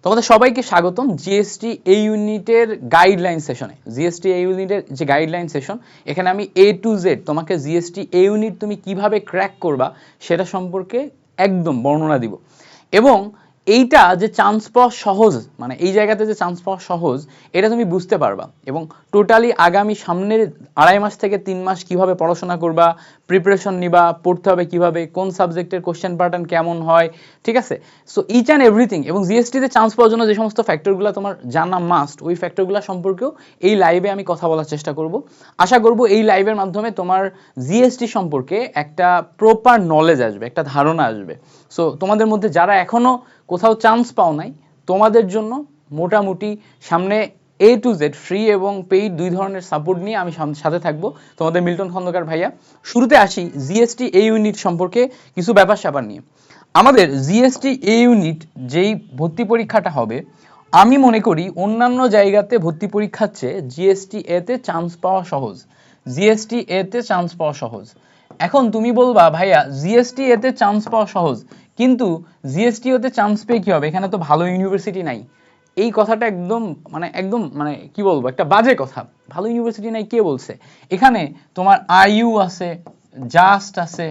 তোমাদের সবাইকে স্বাগতম জিএসটি এই ইউনিটের গাইডলাইন সেশনে। জিএসটি এই ইউনিটের যে গাইডলাইন সেশন, এখানে আমি A to Z তোমাকে জিএসটি এই ইউনিট তুমি কিভাবে ক্র্যাক করবা সেটা সম্পর্কে একদম বর্ণনা দিব। এবং এইটা যে চান্স পাওয়া সহজ, মানে এই জায়গাতে যে চান্স পাওয়া সহজ এটা তুমি বুঝতে পারবা। এবং টোটালি আগামী সামনের 2.5 মাস থেকে 3 মাস কিভাবে পড়াশোনা করবা, প্রিপারেশন নিবা, পড়তে হবে কিভাবে, কোন সাবজেক্টের কোশ্চেন প্যাটার্ন কেমন হয়, ঠিক আছে। সো ইচ অ্যান্ড এভরিথিং, এবং জিএসটিতে চান্স পাওয়ার জন্য যে সমস্ত ফ্যাক্টরগুলো তোমার জানা মাস্ট, ওই ফ্যাক্টরগুলো সম্পর্কেও এই লাইভে আমি কথা বলার চেষ্টা করব। আশা করব এই লাইভের মাধ্যমে তোমার জিএসটি সম্পর্কে একটা প্রপার নলেজ আসবে, একটা ধারণা আসবে। সো তোমাদের মধ্যে যারা এখনো কোথাও চান্স পাও নাই, তোমাদের জন্য মোটামুটি সামনে A to Z ফ্রি এবং পেইড দুই ধরনের সাপোর্ট নিয়ে আমি সাথে থাকবো, তোমাদের মিল্টন খন্দকার ভাইয়া। শুরুতে আসি জিএসটি A ইউনিট সম্পর্কে কিছু ব্যাপার স্যাপার নিয়ে। আমাদের জিএসটি A ইউনিট যেই ভর্তি পরীক্ষাটা হবে, আমি মনে করি অন্যান্য জায়গাতে ভর্তি পরীক্ষার চেয়ে জিএসটি A তে চান্স পাওয়া সহজ। জিএসটি A তে চান্স পাওয়া সহজ। এখন তুমি বলবা ভাইয়া জিএসটি A তে চান্স পাওয়া সহজ, কিন্তু জিএসটি ওতে চান্স পেয়ে কি হবে, এখানে তো ভালো ইউনিভার্সিটি নাই। এই কথাটা একদম মানে কি বলবো, একটা বাজে কথা। ভালো ইউনিভার্সিটি নাই কে বলছে? এখানে তোমার আইইউ আছে, জাস্ট আছে,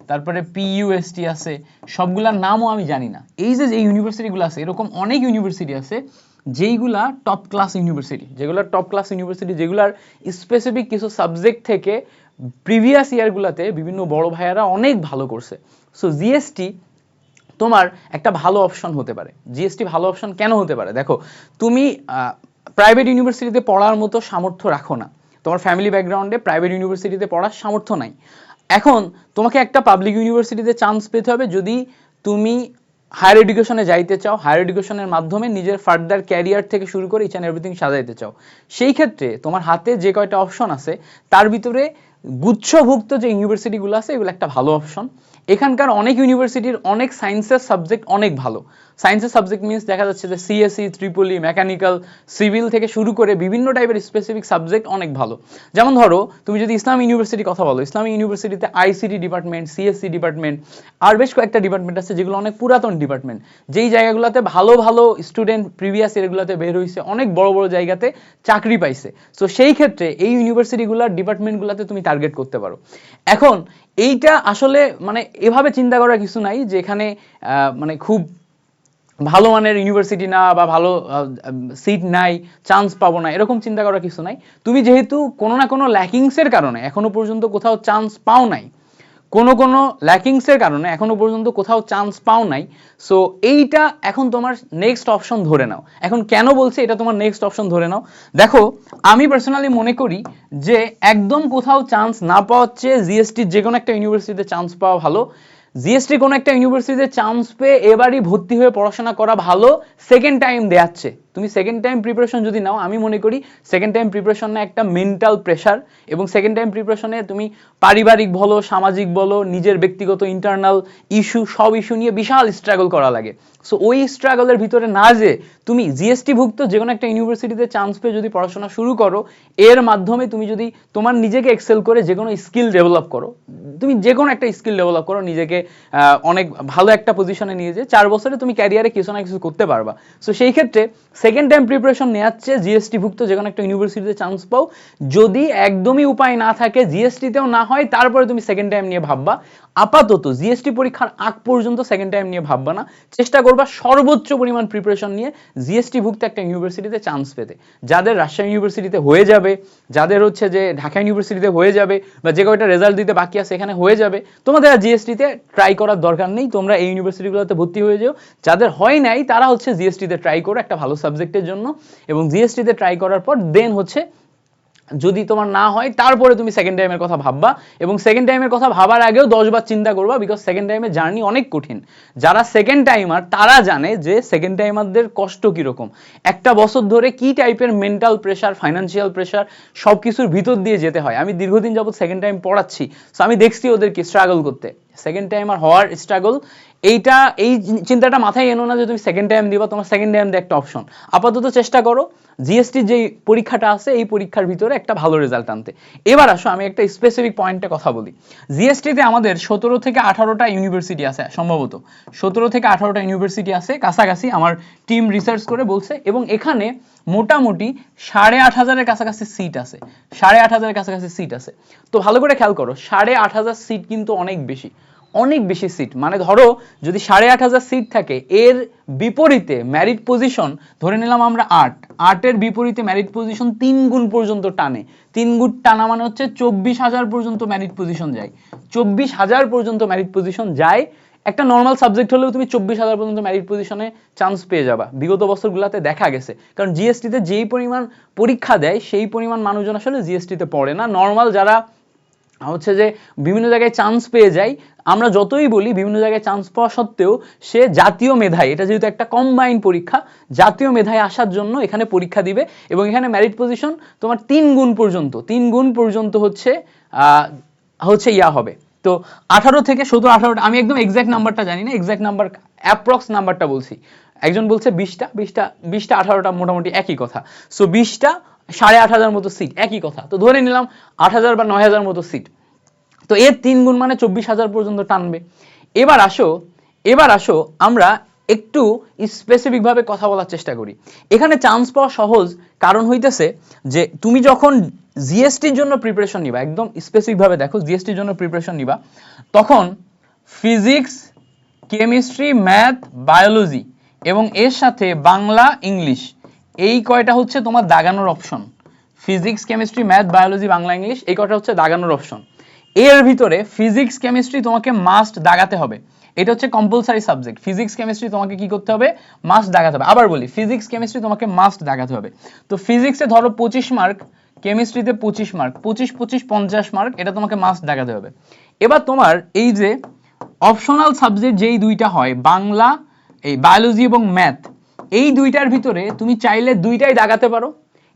তারপরে পিইউএসটি আছে, সবগুলার নামও আমি জানি না। এই যে ইউনিভার্সিটিগুলো আছে, এরকম অনেক ইউনিভার্সিটি আছে যেইগুলা টপ ক্লাস ইউনিভার্সিটি, যেগুলার স্পেসিফিক কিছু সাবজেক্ট থেকে প্রিভিয়াস ইয়ারগুলোতে বিভিন্ন বড় ভাইয়ারা অনেক ভালো করছে। সো জিএসটি তোমার একটা ভালো অপশন হতে পারে। জিএসটি ভালো অপশন কেন হতে পারে? দেখো, তুমি প্রাইভেট ইউনিভার্সিটিতে পড়ার মতো সামর্থ্য রাখো না, তোমার ফ্যামিলি ব্যাকগ্রাউন্ডে প্রাইভেট ইউনিভার্সিটিতে পড়ার সামর্থ্য নাই। এখন তোমাকে একটা পাবলিক ইউনিভার্সিটিতে চান্স পেতে হবে যদি তুমি হায়ার এডুকেশনে যাইতে চাও, হায়ার এডুকেশনের মাধ্যমে নিজের ফার্দার ক্যারিয়ার থেকে শুরু করে ইচ অ্যান্ড এভরিথিং সাজাইতে চাও। সেই ক্ষেত্রে তোমার হাতে যে কয়টা অপশন আছে তার ভিতরে গুচ্ছভুক্ত যে ইউনিভার্সিটিগুলো আছে এগুলো একটা ভালো অপশন। এখানকার অনেক ইউনিভার্সিটির অনেক সায়েন্সের সাবজেক্ট অনেক ভালো। সায়েন্সের সাবজেক্ট মিনস দেখা যাচ্ছে যে সিএসসি, ত্রিপলি, মেকানিক্যাল, সিভিল থেকে শুরু করে বিভিন্ন টাইপের স্পেসিফিক সাবজেক্ট অনেক ভালো। যেমন ধরো তুমি যদি ইসলামী ইউনিভার্সিটির কথা বলো, ইসলামী ইউনিভার্সিটিতে আইসিটি ডিপার্টমেন্ট, সিএসসি ডিপার্টমেন্ট, আর বেশ কয়েকটা ডিপার্টমেন্ট আছে যেগুলো অনেক পুরাতন ডিপার্টমেন্ট, যেই জায়গাগুলোতে ভালো ভালো স্টুডেন্ট প্রিভিয়াস ইয়ারগুলোতে বের হয়েছে, অনেক বড় বড় জায়গাতে চাকরি পাইছে। সো সেই ক্ষেত্রে এই ইউনিভার্সিটিগুলোর ডিপার্টমেন্টগুলোতে তুমি টার্গেট করতে পারো। এখন এইটা আসলে মানে এভাবে চিন্তা করার কিছু নাই যে এখানে মানে খুব ভালো মানের ইউনিভার্সিটি না বা ভালো সিট নাই, চান্স পাবো না, এরকম চিন্তা করার কিছু নাই। তুমি যেহেতু কোনো না কোনো ল্যাকিংসের কারণে এখনো পর্যন্ত কোথাও চান্স পাও নাই, কোনো ল্যাকিংসের কারণে এখনো পর্যন্ত কোথাও চান্স পাও নাই, সো এইটা এখন তোমার নেক্সট অপশন ধরে নাও। এখন কেন বলছি এটা তোমার নেক্সট অপশন ধরে নাও? দেখো, আমি পার্সোনালি মনে করি যে একদম কোথাও চান্স না পাওয়ার চেয়ে জিএসটির যে কোনো একটা ইউনিভার্সিটিতে চান্স পাওয়া ভালো। জিএসটি কোনো একটা ইউনিভার্সিটিতে চান্স পেয়ে এবারই ভর্তি হয়ে পড়াশোনা করা ভালো, সেকেন্ড টাইম দেয়াচ্ছে। তুমি সেকেন্ড টাইম প্রিপারেশন যদি নাও, আমি মনে করি সেকেন্ড টাইম প্রিপারেশন না একটা মেন্টাল প্রেশার, এবং সেকেন্ড টাইম প্রিপারেশনে তুমি পারিবারিক বলো, সামাজিক বলো, নিজের ব্যক্তিগত ইন্টারনাল ইস্যু, সব ইস্যু নিয়ে বিশাল স্ট্রাগল করা লাগে। সো ওই স্ট্রাগলের ভিতরে না যে তুমি জিএসটি ভুক্ত যে কোনো একটা ইউনিভার্সিটিতে চান্স পেয়ে যদি পড়াশোনা শুরু করো, এর মাধ্যমে তুমি যদি তোমার নিজেকে এক্সেল করে যে কোনো স্কিল ডেভেলপ করো, তুমি যে কোনো একটা স্কিল ডেভেলপ করো, নিজেকে অনেক ভালো একটা পজিশনে নিয়ে যে 4 বছরে তুমি ক্যারিয়ারে কিছু না কিছু করতে পারবা। সো সেই ক্ষেত্রে সেকেন্ড টাইম প্রিপারেশন নেওয়ার চেয়ে জিএসটি ভুক্ত যে কোনো একটা ইউনিভার্সিটিতে চান্স পাও। যদি একদমই উপায় না থাকে, জিএসটিতেও না হয়, তারপরে তুমি সেকেন্ড টাইম নিয়ে ভাববা। আপাতত জিএসটি পরীক্ষার আগ পর্যন্ত সেকেন্ড টাইম নিয়ে ভাববা না, চেষ্টা করবা সর্বোচ্চ পরিমাণ প্রিপারেশন নিয়ে জিএসটি ভুক্ত একটা ইউনিভার্সিটিতে চান্স পেতে। যাদের রাজশাহী ইউনিভার্সিটিতে হয়ে যাবে, যাদের হচ্ছে যে ঢাকা ইউনিভার্সিটিতে হয়ে যাবে, বা যে কয়টা রেজাল্ট দিতে বাকি আছে এখানে হয়ে যাবে, তোমাদের আর জিএসটিতে ট্রাই করার দরকার নেই, তোমরা এই ইউনিভার্সিটিগুলোতে ভর্তি হয়ে যাও। যাদের হয় নাই তারা হচ্ছে জিএসটিতে ট্রাই করো একটা ভালো সাবজেক্টের জন্য, এবং জিএসটিতে ট্রাই করার পর দেন হচ্ছে যদি তোমার না হয় তারপরে তুমি সেকেন্ড টাইমের কথা ভাববা। এবং সেকেন্ড টাইমের কথা ভাবার আগেও 10 বার চিন্তা করবা, বিকজ সেকেন্ড টাইমের জার্নি অনেক কঠিন। যারা সেকেন্ড টাইমার তারা জানে যে সেকেন্ড টাইমারদের কষ্ট কীরকম, একটা বছর ধরে কি টাইপের মেন্টাল প্রেশার, ফাইন্যান্সিয়াল প্রেশার, সব কিছুর ভিতর দিয়ে যেতে হয়। আমি দীর্ঘদিন যাবত সেকেন্ড টাইম পড়াচ্ছি, সো আমি দেখছি ওদেরকে স্ট্রাগল করতে। সেকেন্ড টাইমার হওয়ার স্ট্রাগল এইটা এই চিন্তাটা মাথায় এনো না যে তুমি সেকেন্ড টাইম দিবা, তোমার সেকেন্ড টাইম দিয়ে একটা অপশন। আপাতত চেষ্টা করো জিএসটির যে পরীক্ষাটা আছে এই পরীক্ষার ভিতরে একটা ভালো রেজাল্ট আনতে। এবার আসো আমি একটা স্পেসিফিক পয়েন্টে কথা বলি। জিএসটিতে আমাদের 17 থেকে 18টা ইউনিভার্সিটি আছে সম্ভবত, 17 থেকে 18টা ইউনিভার্সিটি আছে কাছাকাছি, আমার টিম রিসার্চ করে বলছে, এবং এখানে মোটামুটি 8,500-এর কাছাকাছি সিট আছে, 8,500-এর কাছাকাছি সিট আছে। তো ভালো করে খেয়াল করো, 8,500 সিট কিন্তু অনেক বেশি, অনেক বেশি সিট। মানে ধরো যদি 8,500 সিট থাকে, এর বিপরীতে মেরিট পজিশন ধরে নিলাম আমরা 8-এর বিপরীতে মেরিট পজিশন 3 গুণ পর্যন্ত টানে। 3 গুণ টানা মানে হচ্ছে 24,000 পর্যন্ত মেরিট পজিশন যায়, 24,000 পর্যন্ত মেরিট পজিশন যায়। একটা নর্মাল সাবজেক্ট হলেও তুমি 24,000 পর্যন্ত মেরিট পজিশনে চান্স পেয়ে যাবা, বিগত বছরগুলোতে দেখা গেছে। কারণ জিএসটিতে যেই পরিমাণ পরীক্ষা দেয় সেই পরিমাণ মানুষজন আসলে জিএসটিতে পড়ে না। নর্মাল যারা হচ্ছে যে বিভিন্ন জায়গায় চান্স পেয়ে যায়, আমরা যতই বলি বিভিন্ন জায়গায় চান্স পাওয়া সত্ত্বেও সে জাতীয় মেধায়, এটা যেহেতু একটা কম্বাইন্ড পরীক্ষা, জাতীয় মেধায় আসার জন্য এখানে পরীক্ষা দিবে, এবং এখানে মেরিট পজিশন তোমার 3 গুণ পর্যন্ত হচ্ছে ইয়া হবে। তো 18 থেকে 17, 18, আমি একদম এক্সাক্ট নাম্বারটা জানি না, এক্সাক্ট নাম্বার অ্যাপ্রক্স নাম্বারটা বলছি। একজন বলছে 20টা 18টা মোটামুটি একই কথা। সো 20টা 8,500 মতো সিট একই কথা, তো ধরে নিলাম 8,000 বা 9,000 মতো সিট। তো এর 3 গুণ মানে 24,000 পর্যন্ত টানবে। এবার আসো আমরা একটু স্পেসিফিক ভাবে কথা বলার চেষ্টা করি। এখানে চান্স পাওয়া সহজ, কারণ হইতেছে যে তুমি যখন জিএসটির জন্য প্রিপারেশন নিবা, একদম স্পেসিফিক ভাবে দেখো, জিএসটির জন্য প্রিপারেশন নিবা, তখন ফিজিক্স, কেমিস্ট্রি, ম্যাথ, বায়োলজি এবং এর সাথে বাংলা, ইংলিশ, এই কয়টা হচ্ছে তোমার দাগানোর option. Physics, chemistry, math, biology, Bangla, English, এই কয়টা হচ্ছে দাগানোর অপশন। এর ভিতরে ফিজিক্স, কেমিস্ট্রি তোমাকে মাস্ট দাগাতে হবে, এটা হচ্ছে কম্পালসারি সাবজেক্ট। ফিজিক্স, কেমিস্ট্রি তোমাকে কি করতে হবে? মাস্ট দাগাতে হবে। আবার বলি, ফিজিক্স, কেমিস্ট্রি তোমাকে মাস্ট দাগাতে হবে। তো ফিজিক্সে ধরো 25 মার্ক, কেমিস্ট্রিতে 25 মার্ক, 25 25 50 মার্ক, এটা তোমাকে মাস্ট দাগাতে হবে। এবার তোমার এই যে অপশনাল সাবজেক্ট যেই দুইটা হয়, বাংলা, এই বায়োলজি এবং ম্যাথ, এই দুইটার ভিতরে তুমি চাইলে দুইটাই দাগাতে পারো,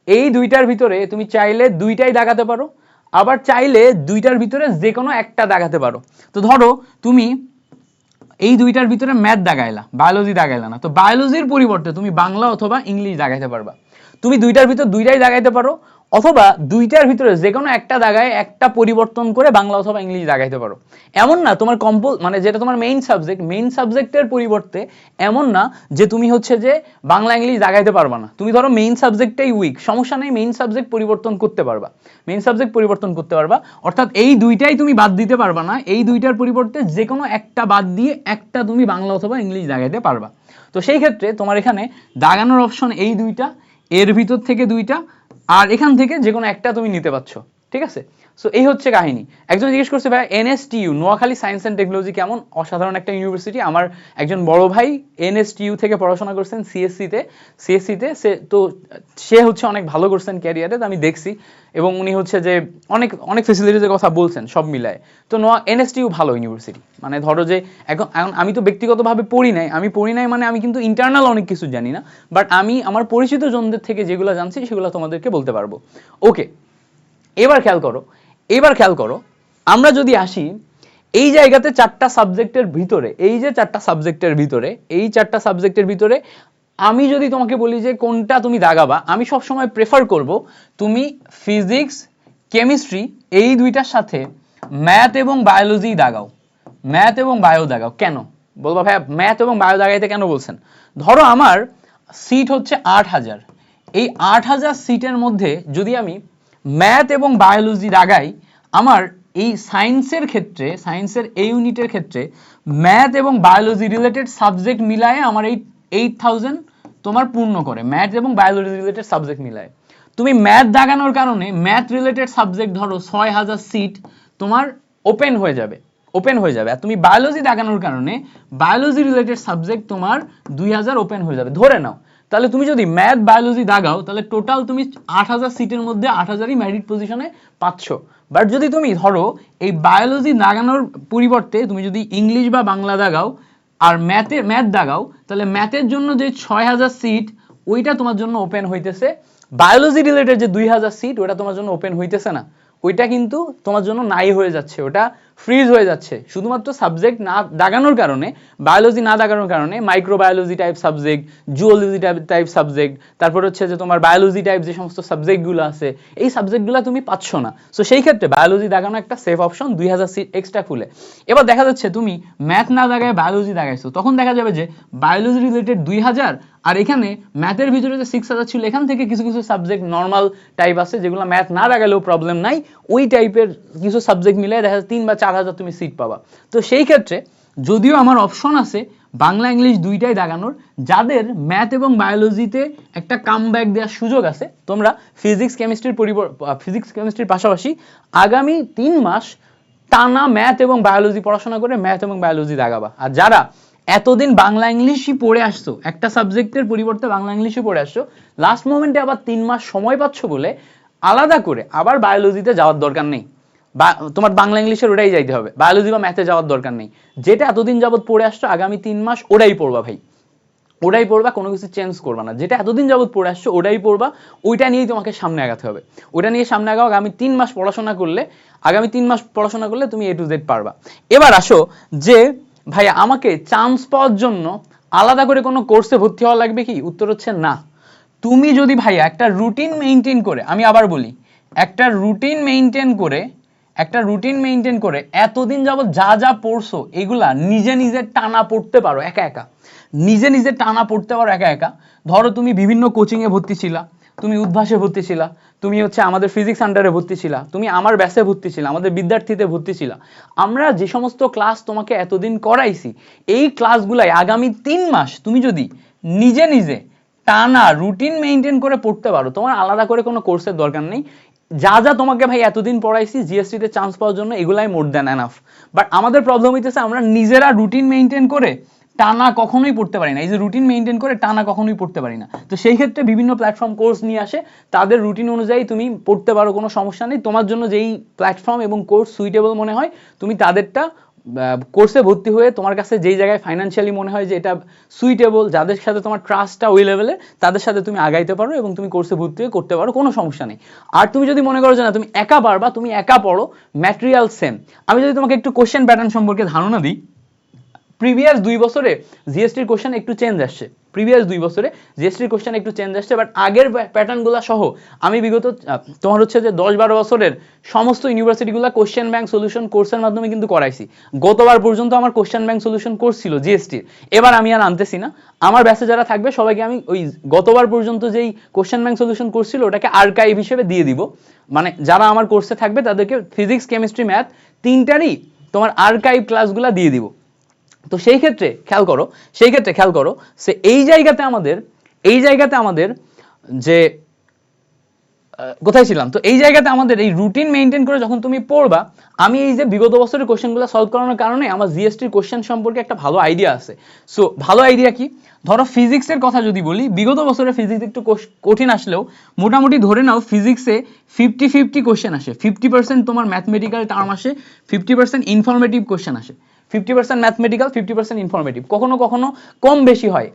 এই দুইটার ভিতরে তুমি চাইলে দুইটাই দাগাতে পারো, আবার চাইলে দুইটার ভিতরে যে কোনো একটা দাগাতে পারো। তো ধরো তুমি এই দুইটার ভিতরে ম্যাথ দাগাইলা, বায়োলজি দাগাইলা না, তো বায়োলজির পরিবর্তে তুমি বাংলা অথবা ইংলিশ দাগাইতে পারবা। তুমি দুইটার ভিতর দুইটাই দাগাইতে পারো, অথবা দুইটার ভিতরে যে কোনো একটা দাগায় একটা পরিবর্তন করে বাংলা অথবা ইংলিশ দাগাইতে পারো। এমন না তোমার মানে যেটা তোমার মেইন সাবজেক্টের পরিবর্তে এমন না যে তুমি হচ্ছে যে বাংলা ইংলিশ দাগাইতে পারবা না। তুমি ধরো মেইন সাবজেক্টটাই উইক, সমস্যা নেই, মেইন সাবজেক্ট পরিবর্তন করতে পারবা, অর্থাৎ এই দুইটাই তুমি বাদ দিতে পারবা না, এই দুইটার পরিবর্তে যে কোনো একটা বাদ দিয়ে একটা তুমি বাংলা অথবা ইংলিশ দাগাইতে পারবা। তো সেই ক্ষেত্রে তোমার এখানে দাগানোর অপশন এই দুইটা, এর ভিতর থেকে দুইটা, আর এখান থেকে যে কোনো একটা তুমি নিতে পারছো, ঠিক আছে? সো এই হচ্ছে কাহিনী। একজন জিজ্ঞেস করছে ভাই এনএসটিইউ নোয়াখালী সায়েন্স অ্যান্ড টেকনোলজি কেমন? অসাধারণ একটা ইউনিভার্সিটি। আমার একজন বড় ভাই এনএসটিইউ থেকে পড়াশোনা করছেন সিএসসিতে, সে হচ্ছে অনেক ভালো করছেন ক্যারিয়ারে, আমি দেখছি, এবং উনি হচ্ছে যে অনেক অনেক ফেসিলিটিসের কথা বলছেন সব মিলায়। তো এনএসটিইউ ভালো ইউনিভার্সিটি। মানে ধরো যে এখন আমি তো ব্যক্তিগতভাবে পড়ি নাই মানে আমি কিন্তু ইন্টারনাল অনেক কিছু জানি না, বাট আমি আমার পরিচিত জনদের থেকে যেগুলো জানছি সেগুলো তোমাদেরকে বলতে পারবো। ওকে, এবার খেয়াল করো আমরা যদি আসি এই জায়গাতে চারটা সাবজেক্টের ভিতরে আমি যদি তোমাকে বলি যে কোনটা তুমি দাগাবা, আমি সবসময় প্রেফার করব তুমি ফিজিক্স, কেমিস্ট্রি এই দুইটার সাথে ম্যাথ এবং বায়োলজি দাগাও, কেন বলবা ভাই ম্যাথ এবং বায়ো দাগাইতে কেন বলছেন? ধরো আমার সিট হচ্ছে 8,000, এই 8,000 সিটের মধ্যে যদি আমি ম্যাথ এবং বায়োলজি দাগাই, আমার এই সায়েন্সের এই ইউনিটের ক্ষেত্রে ম্যাথ এবং বায়োলজি রিলেটেড সাবজেক্ট মিলায়ে আমার এই 8,000 তোমার পূর্ণ করে, ম্যাথ এবং বায়োলজি রিলেটেড সাবজেক্ট মিলায়ে। তুমি ম্যাথ দাগানোর কারণে ম্যাথ রিলেটেড সাবজেক্ট ধরো 6,000 সিট তোমার ওপেন হয়ে যাবে, আর তুমি বায়োলজি দাগানোর কারণে বায়োলজি রিলেটেড সাবজেক্ট তোমার 2,000 ওপেন হয়ে যাবে ধরে নাও। তাহলে তুমি যদি ম্যাথ বায়োলজি দাগাও তাহলে টোটাল তুমি 8,000 সিটের মধ্যে 8,000ই মেরিট পজিশনে পাচ্ছ। বাট যদি তুমি ধরো এই বায়োলজি দাগানোর পরিবর্তে তুমি যদি ইংলিশ বা বাংলা দাগাও আর ম্যাথ দাগাও, তাহলে ম্যাথের জন্য যে 6,000 সিট ওইটা তোমার জন্য ওপেন হইতেছে, বায়োলজি রিলেটেড যে 2,000 সিট ওটা তোমার জন্য ওপেন হইতেছে না, ওইটা কিন্তু তোমার জন্য নাই হয়ে যাচ্ছে, ওটা ফ্রিজ হয়ে যাচ্ছে শুধুমাত্র সাবজেক্ট না দাগানোর কারণে, বায়োলজি না দাগানোর কারণে। Microbiology type subject, zoology type subject, তারপর হচ্ছে যে তোমার বায়োলজি টাইপ যে সমস্ত সাবজেক্টগুলো আছে, এই সাবজেক্টগুলো তুমি পাচ্ছ না। সো সেই ক্ষেত্রে বায়োলজি দাগানো একটা সেফ অপশন 2000 সিট এক্সট্রা খুলে। এবার দেখা যাচ্ছে তুমি ম্যাথ না দাগায় বায়োলজি দাগাইছো, তখন দেখা যাবে যে বায়োলজি রিলেটেড 2000, আর এখানে ম্যাথের ভিতরে যে 6000 ছিল, এখান থেকে কিছু কিছু সাবজেক্ট নর্মাল টাইপ আছে যেগুলো ম্যাথ না দাগালেও প্রবলেম নাই, ওই টাইপের কিছু সাবজেক্ট মিলে দেখা যাচ্ছে 3 বা 4000 তুমি সিট পাবা। তো সেই ক্ষেত্রে যদিও আমার অপশন আছে বাংলা ইংলিশ দুইটাই দাগানোর, যাদের ম্যাথ এবং বায়োলজিতে একটা কামব্যাক দেওয়ার সুযোগ আছে, তোমরা ফিজিক্স কেমিস্ট্রির পাশাপাশি আগামী 3 মাস টানা ম্যাথ এবং বায়োলজি পড়াশোনা করে ম্যাথ এবং বায়োলজি দাগাবা। আর যারা এতদিন বাংলা ইংলিশই পড়ে আসছো, একটা সাবজেক্টের পরিবর্তে বাংলা ইংলিশই পড়ে আসছো, লাস্ট মোমেন্টে আবার 3 মাস সময় পাচ্ছ বলে আলাদা করে আবার বায়োলজিতে যাওয়ার দরকার নেই, বা তোমার বাংলা ইংলিশের ওটাই যাইতে হবে, বায়োলজি বা ম্যাথে যাওয়ার দরকার নেই। যেটা এতদিন যাবত পড়ে আসছো আগামী 3 মাস ওটাই পড়বা ভাই, ওটাই পড়বা, কোনো কিছু চেঞ্জ করবা না। যেটা এতদিন যাবত পড়ে আসছো ওটাই পড়বা, ওইটা নিয়েই তোমাকে সামনে আগাতে হবে। ওইটা নিয়ে সামনে আগাও, আগামী 3 মাস পড়াশোনা করলে, তুমি A to Z পারবা। এবার আসো যে ভাইয়া আমাকে চান্স পাওয়ার জন্য আলাদা করে কোনো কোর্সে ভর্তি হওয়া লাগবে কি? উত্তর হচ্ছে না। তুমি যদি ভাইয়া একটা রুটিন মেইনটেইন করে, আমি আবার বলি, একটা রুটিন মেইনটেইন করে এতদিন যাবত যা যা পড়ছো এগুলা নিজে টানা পড়তে পারো একা একা, নিজে টানা পড়তে পারো একা একা। ধরো তুমি বিভিন্ন কোচিং এ ভর্তি ছিলা, তুমি উদ্ভাসে ভর্তি ছিলা, তুমি হচ্ছে আমাদের ফিজিক্স আন্ডারে ভর্তি ছিলা, তুমি আমার ব্যাচে ভর্তি ছিলা, আমাদের বিদ্যার্থীতে ভর্তি ছিলা। আমরা যে সমস্ত ক্লাস তোমাকে এতদিন করাইছি, এই ক্লাসগুলাই আগামী 3 মাস তুমি যদি নিজে টানা রুটিন মেইনটেইন করে পড়তে পারো, তোমার আলাদা করে কোনো কোর্সের দরকার নেই। যা যা তোমাকে ভাই এতদিন পড়াইছি জিএসটি তে চান্স পাওয়ার জন্য, এগুলাই মোর দ্যান এনাফ। বাট আমাদের প্রবলেম হইতেছে আমরা নিজেরা রুটিন মেইনটেইন করে টানা কখনোই পড়তে পারি না। এই যে রুটিন মেইনটেইন করে টানা কখনোই পড়তে পারি না, তো সেই ক্ষেত্রে বিভিন্ন প্ল্যাটফর্ম কোর্স নিয়ে আসে, তাদের রুটিন অনুযায়ী তুমি পড়তে পারো, কোনো সমস্যা নেই। তোমার জন্য যেই প্ল্যাটফর্ম এবং কোর্স সুইটেবল মনে হয়, তুমি তাদেরটা কোর্সে ভর্তি হয়ে তোমার কাছে যেই জায়গায় ফাইন্যান্সিয়ালি মনে হয় যে এটা সুইটেবল, যাদের সাথে তোমার ট্রাস্টটা ওই লেভেলে, তাদের সাথে তুমি আগাইতে পারো এবং তুমি কোর্সে ভর্তি হয়ে করতে পারো, কোনো সমস্যা নেই। আর তুমি যদি মনে করো যে না তুমি একা পারবা, তুমি একা পড়ো, ম্যাটেরিয়াল সেম। আমি যদি তোমাকে একটু কোশ্চেন প্যাটার্ন সম্পর্কে ধারণা দিই, প্রিভিয়াস 2 বছরে জিএসটির কোশ্চেন একটু চেঞ্জ আসছে, বাট আগের প্যাটার্নগুলো সহ আমি বিগত তোমার হচ্ছে যে 10-12 বছরের সমস্ত ইউনিভার্সিটিগুলো কোশ্চেন ব্যাংক সলিউশন কোর্সের মাধ্যমে কিন্তু করাইছি। গতবার পর্যন্ত আমার কোশ্চেন ব্যাংক সলিউশন কোর্স ছিল জিএসটির, এবার আমি আর আনতেছি না। আমার ব্যাচে যারা থাকবে সবাইকে আমি ওই গতবার পর্যন্ত যেই কোশ্চেন ব্যাংক সলিউশন কোর্স ছিল ওটাকে আর্কাইভ হিসেবে দিয়ে দিব। মানে যারা আমার কোর্সে থাকবে তাদেরকে ফিজিক্স কেমিস্ট্রি ম্যাথ তিনটারই তোমার আর্কাইভ ক্লাসগুলো দিয়ে দিব। তো সেই ক্ষেত্রে খেয়াল করো সে এই জায়গাতে আমাদের যে কোথায় ছিলাম, তো এই জায়গাতে আমাদের এই রুটিন মেইনটেইন করে যখন তুমি পড়বা, আমি এই যে বিগত বছরের কোশ্চেনগুলো সলভ করানোর কারণে আমার জিএসটির কোশ্চেন সম্পর্কে একটা ভালো আইডিয়া আছে। সো ভালো আইডিয়া কি, ধরো ফিজিক্সের কথা যদি বলি, বিগত বছরে ফিজিক্স একটু কঠিন আসলেও মোটামুটি ধরে নাও ফিজিক্সে 50-50 কোশ্চেন আসে, 50% তোমার ম্যাথমেটিক্যাল টার্ম আসে, 50% ইনফরমেটিভ কোশ্চেন আসে, 50% ম্যাথমেটিক্যাল, 50% ইনফরমেটিভ। কখনো কখনো কম বেশি হয়,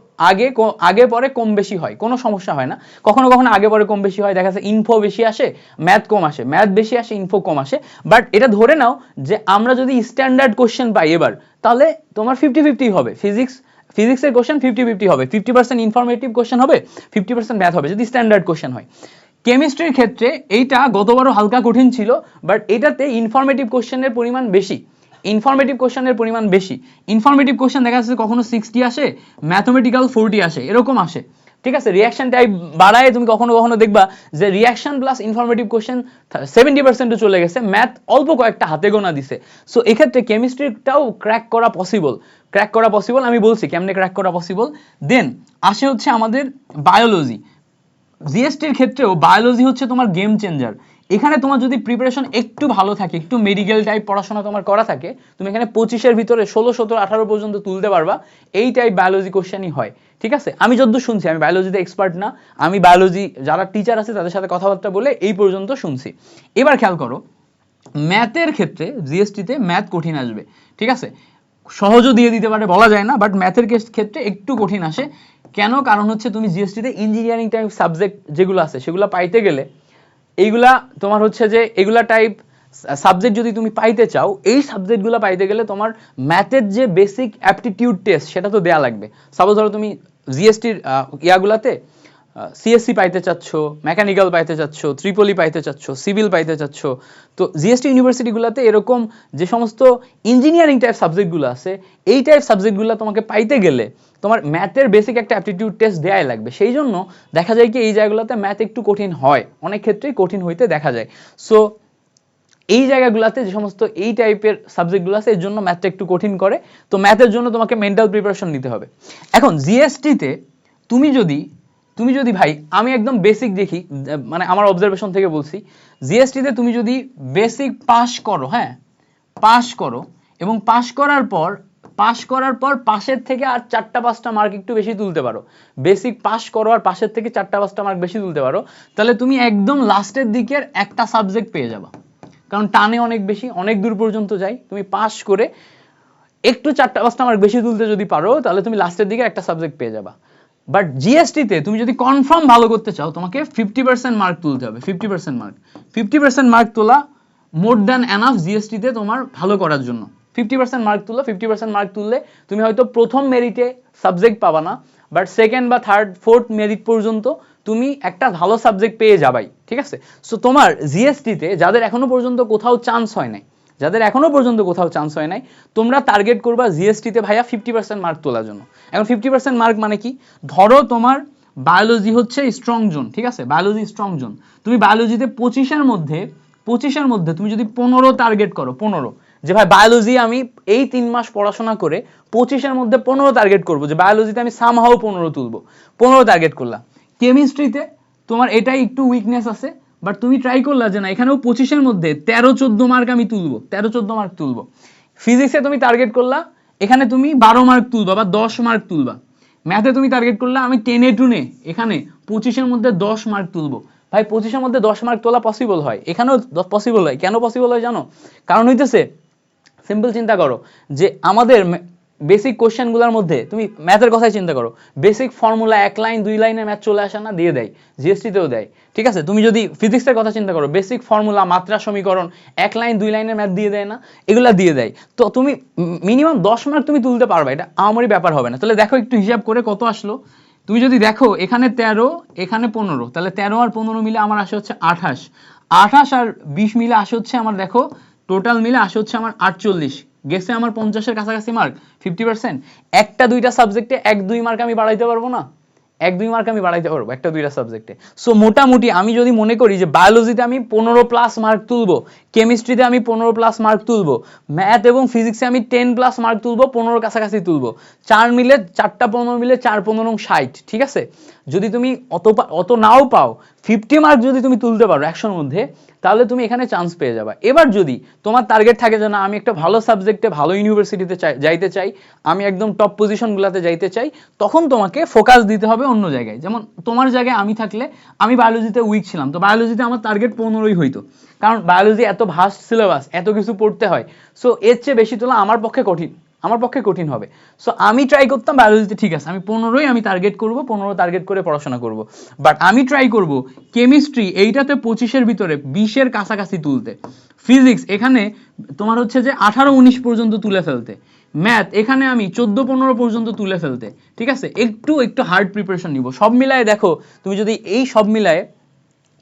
আগে পরে কম বেশি হয়, কোনো সমস্যা হয় না। কখনো কখনো আগে পরে কম বেশি হয়, দেখা যাচ্ছে ইনফো বেশি আসে, ম্যাথ কম আসে, ম্যাথ বেশি আসে, ইনফো কম আসে। বাট এটা ধরে নাও যে আমরা যদি স্ট্যান্ডার্ড কোশ্চেন পাই এবার, তাহলে তোমার 50-50 হবে, ফিজিক্সের কোশ্চেন 50-50 হবে, 50% ইনফরমেটিভ কোশ্চেন হবে, 50% ম্যাথ হবে, যদি স্ট্যান্ডার্ড কোশ্চেন হয়। কেমিস্ট্রির ক্ষেত্রে এইটা গতবারও হালকা কঠিন ছিল, বাট এটাতে ইনফরমেটিভ কোশ্চেনের পরিমাণ বেশি, ইনফরমেটিভ কোশ্চেন দেখা যাচ্ছে কখনো 60 আসে, ম্যাথমেটিক্যাল 40 আসে, এরকম আসে। ঠিক আছে, রিয়াকশন টাইপ বাড়ায় তুমি কখনো কখনো দেখবা যে রিয়াকশন প্লাস ইনফরমেটিভ কোশ্চেন 70% চলে গেছে, ম্যাথ অল্প কয়েকটা হাতে গোনা দিছে। সো এক্ষেত্রে কেমিস্ট্রিটাও ক্র্যাক করা পসিবল, আমি বলছি কেমনে ক্র্যাক করা পসিবল। দেন আসে হচ্ছে আমাদের বায়োলজি। জিএসটির ক্ষেত্রেও বায়োলজি হচ্ছে তোমার গেম চেঞ্জার। এখানে তোমার যদি প্রিপারেশন একটু ভালো থাকে, একটু মেডিকেল টাইপ পড়াশোনা তোমার করা থাকে, তুমি এখানে 25-এর ভিতরে 16, 17, 18 পর্যন্ত তুলতে পারবা। এই টাইপ বায়োলজি কোশ্চেনই হয়। ঠিক আছে, আমি যতদূর শুনছি, আমি বায়োলজিতে এক্সপার্ট না, আমি বায়োলজি যারা টিচার আছে তাদের সাথে কথাবার্তা বলে এই পর্যন্ত শুনছি। এবার খেয়াল করো, ম্যাথের ক্ষেত্রে জিএসটিতে ম্যাথ কঠিন আসবে। ঠিক আছে, সহজও দিয়ে দিতে পারে বলা যায় না, বাট ম্যাথের ক্ষেত্রে একটু কঠিন আসে। কেন? কারণ হচ্ছে তুমি জিএসটিতে ইঞ্জিনিয়ারিং টাইপ সাবজেক্ট যেগুলো আছে সেগুলো পাইতে গেলে এইগুলা তোমার হচ্ছে যে এগুলা টাইপ সাবজেক্ট যদি তুমি পাইতে চাও, এই সাবজেক্টগুলো পাইতে গেলে তোমার ম্যাথের যে বেসিক অ্যাপটিটিউড টেস্ট সেটা তো দেয়া লাগবে। সাপোজ ধরো তুমি জিএসটির ইয়াগুলাতে সিএসসি পাইতে চাচ্ছ, মেকানিক্যাল পাইতে চাচ্ছ, ত্রিপলি পাইতে চাচ্ছ, সিভিল পাইতে চাচ্ছ, তো জিএসটি ইউনিভার্সিটিগুলোতে এরকম যে সমস্ত ইঞ্জিনিয়ারিং টাইপ সাবজেক্টগুলো আছে, এই টাইপ সাবজেক্টগুলো তোমাকে পাইতে গেলে তোমার ম্যাথের বেসিক একটা অ্যাপটিটিউড টেস্ট দেয়াই লাগবে। সেই জন্য দেখা যায় কি এই জায়গাগুলোতে ম্যাথ একটু কঠিন হয়, অনেক ক্ষেত্রেই কঠিন হইতে দেখা যায়। সো এই জায়গাগুলোতে যে সমস্ত এই টাইপের সাবজেক্টগুলো আছে এর জন্য ম্যাথটা একটু কঠিন করে, তো ম্যাথের জন্য তোমাকে মেন্টাল প্রিপারেশন নিতে হবে। এখন জিএসটিতে তুমি যদি ভাই আমি একদম বেসিক দেখি, মানে আমার অবজারভেশন থেকে বলছি, জিএসটিতে তুমি যদি বেসিক পাস করো, হ্যাঁ পাস করো, এবং পাস করার পর পাশের থেকে আর 4-5টা মার্ক একটু বেশি তুলতে পারো, বেসিক পাস করো আর পাশের থেকে 4-5টা মার্ক বেশি তুলতে পারো, তাহলে তুমি একদম লাস্টের দিকের একটা সাবজেক্ট পেয়ে যাবা। কারণ টানে অনেক বেশি, অনেক দূর পর্যন্ত যাই, তুমি পাস করে একটু 4-5টা মার্ক বেশি তুলতে যদি পারো তাহলে তুমি লাস্টের দিকে একটা সাবজেক্ট পেয়ে যাবা। বাট জিএসটিতে তুমি যদি কনফার্ম ভালো করতে চাও তোমাকে 50% মার্ক তুলতে হবে। 50% মার্ক তোলা মোর দ্যান এনাফ জিএসটিতে তোমার ভালো করার জন্য। 50% মার্ক তুলো, 50% মার্ক তুললে তুমি হয়তো প্রথম মেরিটে সাবজেক্ট পাবা না, বাট সেকেন্ড বা থার্ড ফোর্থ মেরিট পর্যন্ত তুমি একটা ভালো সাবজেক্ট পেয়ে যাবাই, ঠিক আছে? সো তোমার জিএসটিতে যাদের এখনো পর্যন্ত কোথাও চান্স হয় নাই, তোমরা টার্গেট করবা জিএসটিতে ভাইয়া 50% মার্ক তোলার জন্য। এখন 50% মার্ক মানে কি? ধরো তোমার বায়োলজি হচ্ছে স্ট্রং জোন, ঠিক আছে, বায়োলজি স্ট্রং জোন, তুমি বায়োলজিতে 25-এর মধ্যে তুমি যদি 15 টার্গেট করো, 15, যে ভাই বায়োলজি আমি এই 3 মাস পড়াশোনা করে 25-এর মধ্যে 15 টার্গেট করবো, যে বায়োলজিতে আমি সামহাও 15 তুলবো, 15 টার্গেট করলা। কেমিস্ট্রিতে তোমার এটাই একটু উইকনেস আছে, বাট তুমি ট্রাই করলা যে না এখানেও 25-এর মধ্যে 13-14 মার্ক আমি তুলবো, 13-14 মার্ক তুলবো। ফিজিক্সে তুমি টার্গেট করলা এখানে তুমি 12 মার্ক তুলবা বা 10 মার্ক তুলবা। ম্যাথে তুমি টার্গেট করলা আমি টেনে টুনে এখানে 25-এর মধ্যে 10 মার্ক তুলবো। ভাই 25-এর মধ্যে 10 মার্ক তোলা পসিবল হয়, এখানেও পসিবল হয়। কেন পসিবল হয় জানো? কারণ হইতেছে সিম্পল চিন্তা করো যে আমাদের বেসিক কোশ্চেনগুলোর মধ্যে তুমি ম্যাথের কথাই চিন্তা করো, বেসিক ফর্মুলা 1 লাইন 2 লাইনের ম্যাথ চলে আসে না, দিয়ে দেয়, জিএসটিতেও দেয়, ঠিক আছে? তুমি যদি ফিজিক্সের কথা চিন্তা করো, বেসিক ফর্মুলা মাত্রা সমীকরণ 1 লাইন 2 লাইনের ম্যাথ দিয়ে দেয় না, এগুলা দিয়ে দেয়। তো তুমি মিনিমাম 10 মার্ক তুমি তুলতে পারবে, এটা আমারই ব্যাপার হবে না। তাহলে দেখো একটু হিসাব করে কত আসলো। তুমি যদি দেখো এখানে 13, এখানে 15, তাহলে 13 আর 15 মিলে আমার আসে হচ্ছে 28, 28 আর 20 মিলে আসে হচ্ছে আমার, দেখো টোটাল মিলে আসে হচ্ছে আমার 48, গেছে আমার 50-এর কাছাকাছি মার্ক। 50% একটা দুইটা সাবজেক্টে 1-2 মার্ক আমি বাড়াইতে পারবো না, 1-2 মার্ক আমি বাড়াইতে পারবো একটা দুইটা সাবজেক্টে। সো মোটামুটি আমি যদি মনে করি যে বায়োলজিতে আমি 15+ মার্ক তুলবো, কেমিস্ট্রিতে আমি 15+ মার্ক তুলবো, ম্যাথ এবং ফিজিক্সে আমি 10+ মার্ক তুলবো, 15 কাছাকাছি তুলবো, 4 মিলে 4টা 15 মিলে 4-15 60, ঠিক আছে? যদি তুমি অত নাও পাও, 50 মার্ক যদি তুমি তুলতে পারো 100-এর মধ্যে, তাহলে তুমি এখানে চান্স পেয়ে যাবে। এবার যদি তোমার টার্গেট থাকে যে না আমি একটা ভালো সাবজেক্টে ভালো ইউনিভার্সিটিতে যাইতে চাই, আমি একদম টপ পজিশনগুলোতে যাইতে চাই, তখন তোমাকে ফোকাস দিতে হবে অন্য জায়গায়। যেমন তোমার জায়গায় আমি থাকলে, আমি বায়োলজিতে উইক ছিলাম, তো বায়োলজিতে আমার টার্গেট 15ই হইতো, কারণ বায়োলজি এত ভাস্ট সিলেবাস, এত কিছু পড়তে হয়। সো এর চেয়ে বেশি তোলা আমার পক্ষে কঠিন হবে। সো আমি ট্রাই করতাম বায়োলজিতে, ঠিক আছে আমি 15ই আমি টার্গেট করব, 15 টার্গেট করে পড়াশোনা করব। বাট আমি ট্রাই করব কেমিস্ট্রি এইটাতে 25-এর ভিতরে 20-এর কাছাকাছি তুলতে, ফিজিক্স এখানে তোমার হচ্ছে যে 18-19 পর্যন্ত তুলে ফেলতে, ম্যাথ এখানে আমি 14-15 পর্যন্ত তুলে ফেলতে, ঠিক আছে? একটু হার্ড প্রিপারেশন নিব। সব মিলায় দেখো, তুমি যদি এই সব মিলায়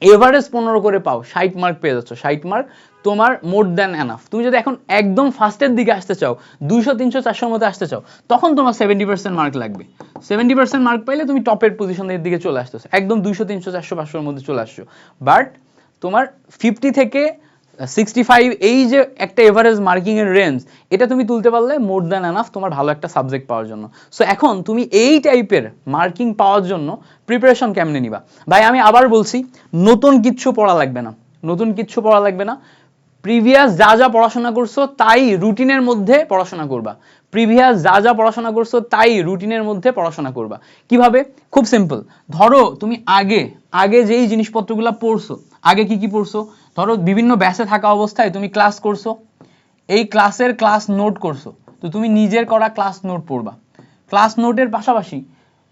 এভারেজ 15 করে পাও, 60 মার্ক পেয়ে যাচ্ছ, 60 মার্ক তোমার মোর দ্যান এনাফ। তুমি যদি এখন একদম ফার্স্টের দিকে আসতে চাও, 200, 300, 400-র মধ্যে আসতে চাও, তখন তোমার 70% মার্ক লাগবে। 70% মার্ক পাইলে তুমি টপের পজিশনের দিকে চলে আসতেছো, একদম 200, 300, 400, 500-এর মধ্যে চলে আসছো। বাট তোমার 50 থেকে 65 এই যে একটা এভারেজ মার্কিং এর রেঞ্জ, এটা তুমি তুলতে পারলে মোর দ্যান এনাফ তোমার ভালো একটা সাবজেক্ট পাওয়ার জন্য। সো এখন তুমি এই টাইপের মার্কিং পাওয়ার জন্য প্রিপারেশন কেমনে নিবা? ভাই আমি আবার বলছি, নতুন কিচ্ছু পড়া লাগবে না, প্রিভিয়াস যা পড়াশোনা করছো তাই রুটিনের মধ্যে পড়াশোনা করবা। কিভাবে? খুব সিম্পল। ধরো তুমি আগে যেই জিনিসপত্রগুলো পড়ছো, আগে কি পড়ছো, ধরো বিভিন্ন ব্যাচে থাকা অবস্থায় তুমি ক্লাস করছো, এই ক্লাসের ক্লাস নোট করছো, তো তুমি নিজের করা ক্লাস নোট পড়বা। ক্লাস নোটের পাশাপাশি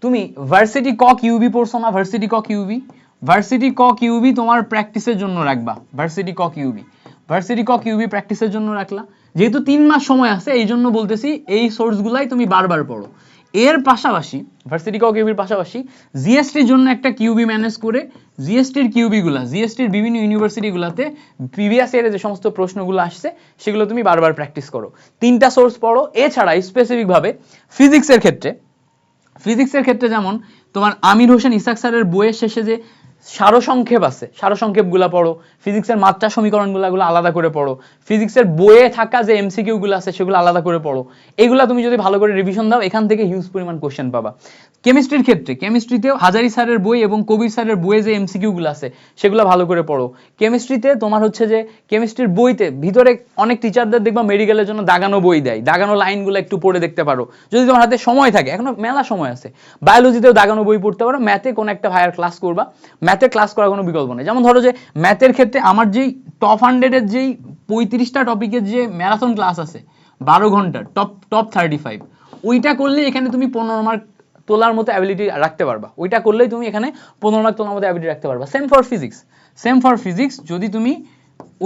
তুমি ভার্সিটি ক কিউবি পড়ছো না, ভার্সিটি ক কিউবি, ভার্সিটি ক কিউবি তোমার প্র্যাকটিসের জন্য রাখবা, ভার্সিটি ক কিউবি, ভার্সিটি ক কিউবি প্র্যাকটিসের জন্য রাখলা। যেহেতু 3 মাস সময় আছে এই জন্য বলতেছি এই সোর্সগুলাই তুমি বারবার পড়ো। এর পাশাপাশি ভার্সিটি ক কিউবির পাশাপাশি জিএসটির জন্য একটা কিউবি ম্যানেজ করে জিএসটির কিউবিগুলা, জিএসটির বিভিন্ন ইউনিভার্সিটিগুলোতে প্রিভিয়াস ইয়ারে যে সমস্ত প্রশ্নগুলো আসছে সেগুলো তুমি বারবার প্র্যাকটিস করো। 3টা সোর্স পড়ো। এছাড়া স্পেসিফিকভাবে ফিজিক্সের ক্ষেত্রে যেমন তোমার আমির হোসেন ইসাক স্যারের বইয়ের শেষে যে সারসংক্ষেপ আছে, সারসংক্ষেপগুলো পড়ো। ফিজিক্সের মাত্রা সমীকরণগুলো আলাদা করে পড়ো। ফিজিক্সের বইয়ে থাকা যে এমসিকিউগুলো আছে সেগুলো আলাদা করে পড়ো। এগুলা তুমি যদি ভালো করে রিভিশন দাও এখান থেকে হিউজ পরিমাণ কোশ্চেন পাবা। কেমিস্ট্রির ক্ষেত্রে কেমিস্ট্রিতেও হাজারি স্যারের বই এবং কবির স্যারের বইয়ে যে এমসিকিউগুলো আছে সেগুলো ভালো করে পড়ো। কেমিস্ট্রিতে তোমার হচ্ছে যে কেমিস্ট্রির বইতে ভিতরে অনেক টিচারদের দেখবা মেডিকেলের জন্য দাগানো বই দেয়, দাগানো লাইনগুলো একটু পড়ে দেখতে পারো যদি তোমার হাতে সময় থাকে, এখনো মেলা সময় আছে। বায়োলজিতেও দাগানো বই পড়তে পারো। ম্যাথে কোনো একটা ভাইয়ার ক্লাস করবা, ম্যাথে ক্লাস করার কোনো বিকল্প নেই। যেমন ধরো যে ম্যাথের ক্ষেত্রে আমার যেই টপ 100-এর যেই 35টা টপিকের যে ম্যারাথন ক্লাস আছে 12 ঘন্টার টপ 35, ওইটা করলে এখানে তুমি 15 মার্ক তোলার মতো অ্যাবিলিটি রাখতে পারবা। ওইটা করলেই তুমি এখানে 15 মার্ক তোলার মতো অ্যাবিলিটি রাখতে পারবা। সেম ফর ফিজিক্স যদি তুমি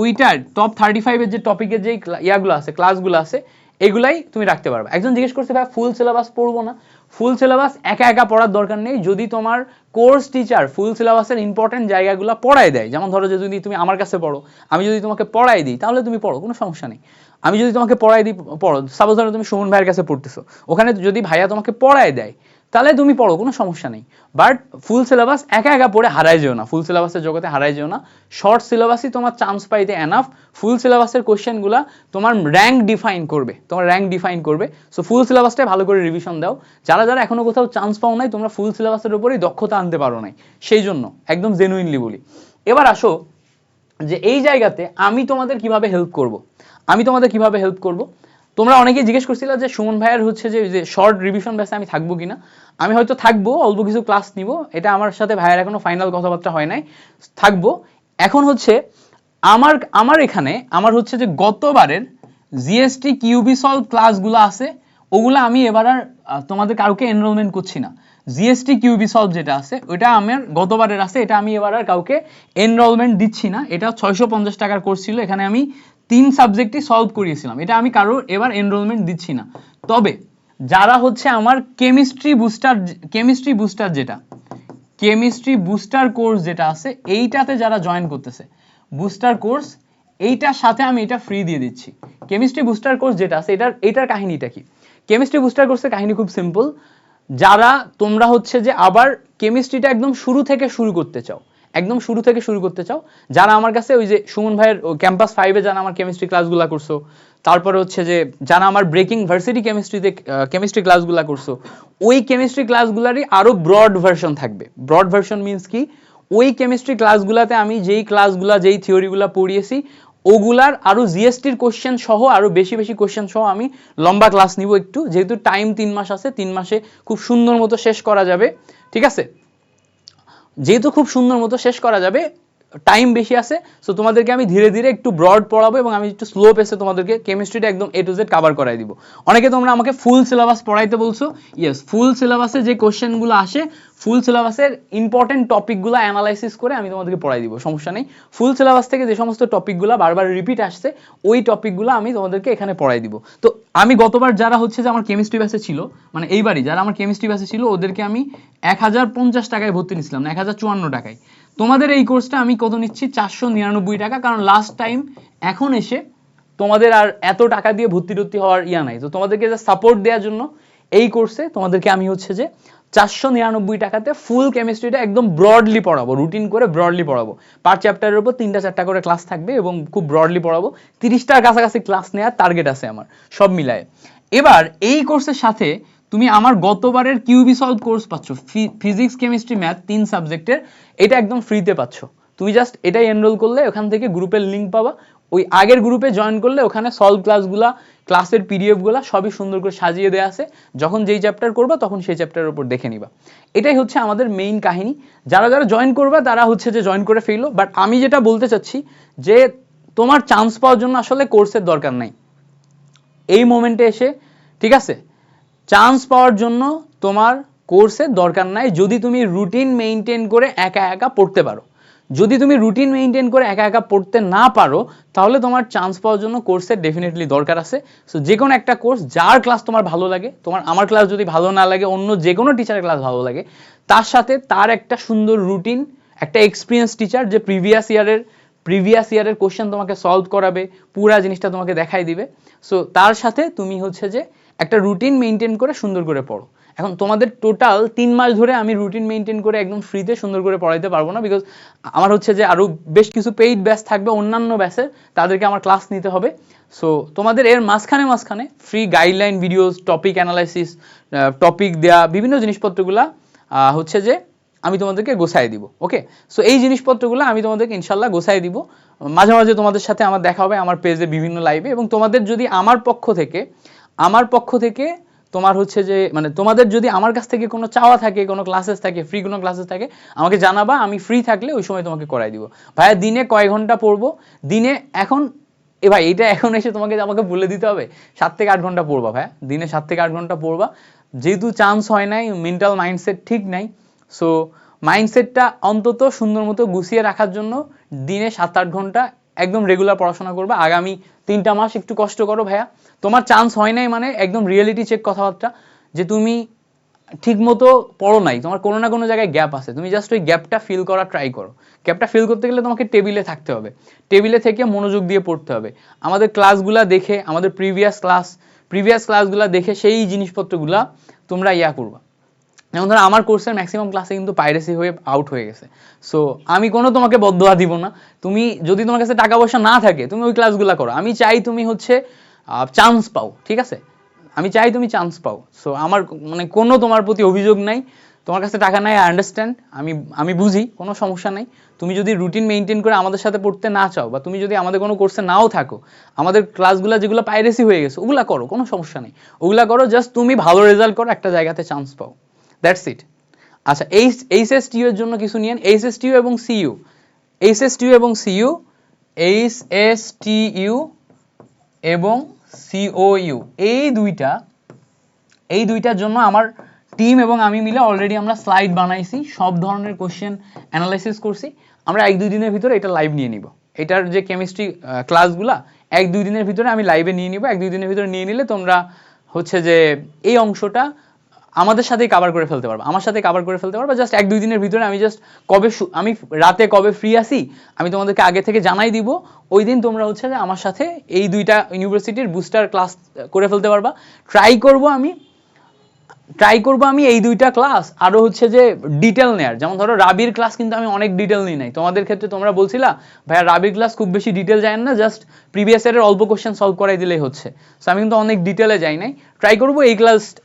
ওইটার টপ 35-এর যে টপিকের যে ইয়াগুলো আছে, ক্লাসগুলো আছে, এগুলাই তুমি রাখতে পারবে। একজন জিজ্ঞেস করছে ভাই ফুল সিলেবাস পড়বো না? ফুল সিলেবাস একা একা পড়ার দরকার নেই। যদি তোমার কোর্স টিচার ফুল সিলেবাসের ইম্পর্টেন্ট জায়গাগুলো পড়ায় দেয়, যেমন ধরো যে যদি তুমি আমার কাছে পড়ো, আমি যদি তোমাকে পড়াই দিই তাহলে তুমি পড়ো, কোনো সমস্যা নেই। আমি যদি তোমাকে পড়াই দিই পড়ো, সাপোজ ধরো তুমি সুমন ভাইয়ের কাছে পড়তেছো, ওখানে যদি ভাইয়া তোমাকে পড়ায় দেয় তাহলে তুমি পড়ো, কোনো সমস্যা নেই। বাট ফুল সিলেবাস একা একা পড়ে হারাই যেও না, ফুল সিলেবাসের জগতে হারাই যেও না। শর্ট সিলেবাসই তোমার চান্স পাইতে এনাফ। ফুল সিলেবাসের কোশ্চেনগুলো তোমার র্যাঙ্ক ডিফাইন করবে। সো ফুল সিলেবাসটাই ভালো করে রিভিশন দাও। যারা এখনো কোথাও চান্স পাও নাই, তোমরা ফুল সিলেবাসের উপরেই দক্ষতা আনতে পারো নাই, সেই জন্য একদম জেনুইনলি বলি। এবার আসো যে এই জায়গাতে আমি তোমাদের কিভাবে হেল্প করব। তোমরা অনেকেই জিজ্ঞেস করছিলে যে সুমন ভাইয়ের হচ্ছে যে শর্ট রিভিশন ব্যাচে আমি থাকবো কিনা। আমি হয়তো থাকবো, অল্প কিছু ক্লাস নিব, এটা আমার সাথে ভাইয়ের এখনো ফাইনাল কথাবার্তা হয় নাই, থাকবো। এখন হচ্ছে আমার এখানে আমার হচ্ছে যে গতবারের জিএসটি কিউবি সলভ ক্লাসগুলো আছে, ওগুলো আমি এবার আর তোমাদের কাউকে এনরোলমেন্ট করছি না। জিএসটি কিউবি সলভ যেটা আছে ওটা আমার গতবারের আছে, এটা আমি এবার আর কাউকে এনরোলমেন্ট দিচ্ছি না। এটা 650 টাকার কোর্স ছিল, এখানে আমি 3 সাবজেক্টই সলভ করিয়েছিলাম, এটা আমি কারোর এবার এনরোলমেন্ট দিচ্ছি না। তবে যারা হচ্ছে আমার কেমিস্ট্রি বুস্টার কোর্স যেটা আছে এইটাতে যারা জয়েন করতেছে, বুস্টার কোর্স এইটার সাথে আমি এটা ফ্রি দিয়ে দিচ্ছি। কেমিস্ট্রি বুস্টার কোর্স যেটা আছে এটার কাহিনীটা কি? কেমিস্ট্রি বুস্টার কোর্সের কাহিনী খুব সিম্পল। যারা তোমরা হচ্ছে যে আবার কেমিস্ট্রিটা একদম শুরু থেকে শুরু করতে চাও, যারা আমার কাছে ওই যে সুমন ভাইয়ের ক্যাম্পাস 5-এ যারা আমার কেমিস্ট্রি ক্লাসগুলো করছো, তারপরে হচ্ছে যে যারা আমার ব্রেকিং ভার্সিটি কেমিস্ট্রিতে কেমিস্ট্রি ক্লাসগুলো করছো, ওই কেমিস্ট্রি ক্লাসগুলোরই আরো ব্রড ভার্সন থাকবে। ব্রড ভার্সন মিন্স কি? ওই কেমিস্ট্রি ক্লাসগুলোতে আমি যেই থিওরিগুলো পড়িয়েছি ওগুলার আরো জিএসটির কোশ্চেন সহ আরো বেশি কোশ্চেন সহ আমি লম্বা ক্লাস নিব একটু, যেহেতু টাইম 3 মাস আছে, 3 মাসে খুব সুন্দর মতো শেষ করা যাবে। ঠিক আছে, যেহেতু খুব সুন্দর মতো শেষ করা যাবে, টাইম বেশি আছে, সো তোমাদেরকে আমি ধীরে ধীরে একটু ব্রড পড়াবো এবং আমি একটু স্লো পেসে তোমাদেরকে কেমিস্ট্রিটা একদম A to Z কভার করাই দিব। অনেকে তোমরা আমাকে ফুল সিলেবাস পড়াইতে বলছো, ইয়েস, ফুল সিলেবাসে যে কোশ্চেনগুলো আসে, ফুল সিলেবাসের ইম্পর্টেন্ট টপিকগুলো অ্যানালাইসিস করে আমি তোমাদেরকে পড়াই দিব, সমস্যা নেই। ফুল সিলেবাস থেকে যে সমস্ত টপিকগুলো বারবার রিপিট আসছে ওই টপিকগুলো আমি তোমাদেরকে এখানে পড়াই দিব। তো আমি গতবার যারা হচ্ছে যে আমার কেমিস্ট্রি ব্যাচে ছিল, মানে এইবারই যারা আমার কেমিস্ট্রি ব্যাচে ছিল ওদেরকে আমি 1050 টাকায় ভর্তি নিয়েছিলাম না, 1054 টাকায়। তোমাদের এই কোর্সটা আমি কত নিচ্ছি? 499 টাকা, কারণ লাস্ট টাইম এখন এসে তোমাদের আর এত টাকা দিয়ে ভর্তি হওয়ার ইয়া নাই। তো তোমাদেরকে যে সাপোর্ট দেওয়ার জন্য এই কোর্সে তোমাদেরকে আমি হচ্ছে যে 499 টাকাতে ফুল কেমিস্ট্রিটা একদম ব্রডলি পড়াবো, রুটিন করে ব্রডলি পড়াবো। পার চ্যাপ্টারের উপর 3টা-4টা করে ক্লাস থাকবে এবং খুব ব্রডলি পড়াবো। 30টার কাছাকাছি ক্লাস নেওয়ার টার্গেট আছে আমার সব মিলায়। এবার এই কোর্সের সাথে তুমি আমার গতবারের কিউবি সলভ কোর্স পাচ্ছ, ফিজিক্স কেমিস্ট্রি ম্যাথ 3 সাবজেক্টের, এটা একদম ফ্রিতে পাচ্ছ। তুমি জাস্ট এটাই এনরোল করলে ওখান থেকে গ্রুপের লিঙ্ক পাবা, ওই আগের গ্রুপে জয়েন করলে ওখানে সলভ ক্লাসগুলা, ক্লাসের পিডিএফগুলা সবই সুন্দর করে সাজিয়ে দেওয়া আছে। যখন যেই চ্যাপ্টার করবা তখন সেই চ্যাপ্টারের উপর দেখে নিবা। এটাই হচ্ছে আমাদের মেইন কাহিনী। যারা জয়েন করবা তারা হচ্ছে যে জয়েন করে ফেলো। বাট আমি যেটা বলতে চাচ্ছি যে তোমার চান্স পাওয়ার জন্য আসলে কোর্সের দরকার নাই এই মোমেন্টে এসে, ঠিক আছে? চান্স পাওয়ার জন্য তোমার কোর্সের দরকার নাই যদি তুমি রুটিন মেইনটেইন করে একা একা পড়তে পারো। যদি তুমি রুটিন মেইনটেইন করে একা একা পড়তে না পারো তাহলে তোমার চান্স পাওয়ার জন্য কোর্সের ডেফিনেটলি দরকার আছে। সো যে কোনো একটা কোর্স যার ক্লাস তোমার ভালো লাগে, তোমার আমার ক্লাস যদি ভালো না লাগে, অন্য যে কোনো টিচারের ক্লাস ভালো লাগে, তার সাথে তার একটা সুন্দর রুটিন, একটা এক্সপিরিয়েন্স টিচার যে প্রিভিয়াস ইয়ারের কোশ্চেন তোমাকে সলভ করাবে, পুরা জিনিসটা তোমাকে দেখাই দিবে। সো তার সাথে তুমি হচ্ছে যে একটা রুটিন মেইনটেইন করে সুন্দর করে পড়ো। এখন তোমাদের টোটাল 3 মাস ধরে আমি রুটিন মেইনটেইন করে একদম ফ্রিতে সুন্দর করে পড়াইতে পারবো না, বিকজ আমার হচ্ছে যে আরো বেশ কিছু পেইড ব্যাচ থাকবে অন্যান্য ব্যাচের, তাদেরকে আমার ক্লাস নিতে হবে। সো তোমাদের এর মাঝখানে free guideline videos, topic analysis, topic দেয়া বিভিন্ন জিনিসপত্রগুলা হচ্ছে যে আমি তোমাদেরকে গোছাই দিব। ওকে, সো এই জিনিসপত্রগুলো আমি তোমাদেরকে ইনশাল্লাহ গোছাই দিব। মাঝে মাঝে তোমাদের সাথে আমার দেখা হবে আমার পেজে বিভিন্ন লাইভে, এবং তোমাদের যদি আমার পক্ষ থেকে তোমার হচ্ছে যে মানে তোমাদের যদি আমার কাছ থেকে কোনো চাওয়া থাকে, কোনো ক্লাসেস থাকে, ফ্রি কোনো ক্লাসেস থাকে, আমাকে জানাবা, আমি ফ্রি থাকলে ওই সময় তোমাকে করাই দিব। ভাইয়া দিনে কয় ঘন্টা পড়বো? দিনে এখন ভাই এটা এখন এসে আমাকে বলে দিতে হবে 7 থেকে 8 ঘন্টা পড়বা ভাইয়া, দিনে 7 থেকে 8 ঘন্টা পড়বা। যেহেতু চান্স হয় নাই, মেন্টাল মাইন্ডসেট ঠিক নাই, সো মাইন্ডসেটটা অন্তত সুন্দর মতো গুছিয়ে রাখার জন্য দিনে 7-8 ঘন্টা একদম রেগুলার পড়াশোনা করবে। আগামী 3টা মাস একটু কষ্ট করো ভাইয়া। তোমার চান্স হয় নাই মানে একদম রিয়েলিটি চেক কথাবার্তা, যে তুমি ঠিক মতো পড়ো নাই, তোমার কোনো না কোনো জায়গায় গ্যাপ আছে, তুমি জাস্ট ওই গ্যাপটা ফিল করা ট্রাই করো। গ্যাপটা ফিল করতে গেলে তোমাকে টেবিলে থাকতে হবে, টেবিলে থেকে মনোযোগ দিয়ে পড়তে হবে। আমাদের ক্লাসগুলা দেখে, আমাদের প্রিভিয়াস ক্লাসগুলা দেখে সেই জিনিসপত্রগুলা তোমরা করবা। যেমন ধরো আমার কোর্সের ম্যাক্সিমাম ক্লাসে কিন্তু পাইরেসি হয়ে আউট হয়ে গেছে। সো আমি তোমাকে বদদোয়া দিব না। তুমি যদি তোমার কাছে টাকা পয়সা না থাকে তুমি ওই ক্লাসগুলো করো, আমি চাই তুমি হচ্ছে চান্স পাও, ঠিক আছে? আমি চাই তুমি চান্স পাও। সো আমার মানে কোনো তোমার প্রতি অভিযোগ নাই, তোমার কাছে টাকা নাই, আই আন্ডারস্ট্যান্ড, আমি বুঝি, কোনো সমস্যা নাই। তুমি যদি রুটিন মেইনটেইন করে আমাদের সাথে পড়তে না চাও, বা তুমি যদি আমাদের কোনো কোর্সে নাও থাকো, আমাদের ক্লাসগুলো যেগুলো পাইরেসি হয়ে গেছে ওগুলা করো, কোনো সমস্যা নেই, ওগুলা করো, জাস্ট তুমি ভালো রেজাল্ট করো, একটা জায়গাতে চান্স পাও, দ্যাটস ইট। আচ্ছা, এইচএসটিইউ এর জন্য কিছু নিয়েন, এইচএসটিইউ এবং সিইউ, এইচএসটিইউ এবং সিইউ, এইচএসটিইউ এবং সিওইউ, এই দুইটার জন্য আমার টিম এবং আমি মিলে অলরেডি আমরা স্লাইড বানাইছি, সব ধরনের কোশ্চেন অ্যানালাইসিস করছি। আমরা 1-2 দিনের ভিতরে এটা লাইভ নিয়ে নিব, এটার যে কেমিস্ট্রি ক্লাসগুলা 1-2 দিনের ভিতরে আমি লাইভে নিয়ে নিব। 1-2 দিনের ভিতরে নিয়ে নিলে তোমরা হচ্ছে যে এই অংশটা আমাদের সাথেই কভার করে ফেলতে পারবা, আমার সাথে কভার করে ফেলতে পারবা। জাস্ট 1-2 দিনের ভিতরে আমি জাস্ট আমি রাতে কবে ফ্রি আছি আমি তোমাদেরকে আগে থেকে জানাই দিব, ওই দিন তোমরা হচ্ছে যে আমার সাথে এই 2টা ইউনিভার্সিটির বুস্টার ক্লাস করে ফেলতে পারবা। ট্রাই করবো আমি এই 2টা ক্লাস আরো হচ্ছে যে ডিটেল নেয়ার। যেমন ধরো রাবির ক্লাস কিন্তু আমি অনেক ডিটেল নিই নাই, তোমাদের ক্ষেত্রে তোমরা বলছিলা ভাইয়া রাবির ক্লাস খুব বেশি ডিটেল যায় না, জাস্ট প্রিভিয়াস ইয়ারের অল্প কোশ্চেন সলভ করাই দিলেই হচ্ছে। সো আমি কিন্তু অনেক ডিটেলে যাই নাই। ট্রাই করবো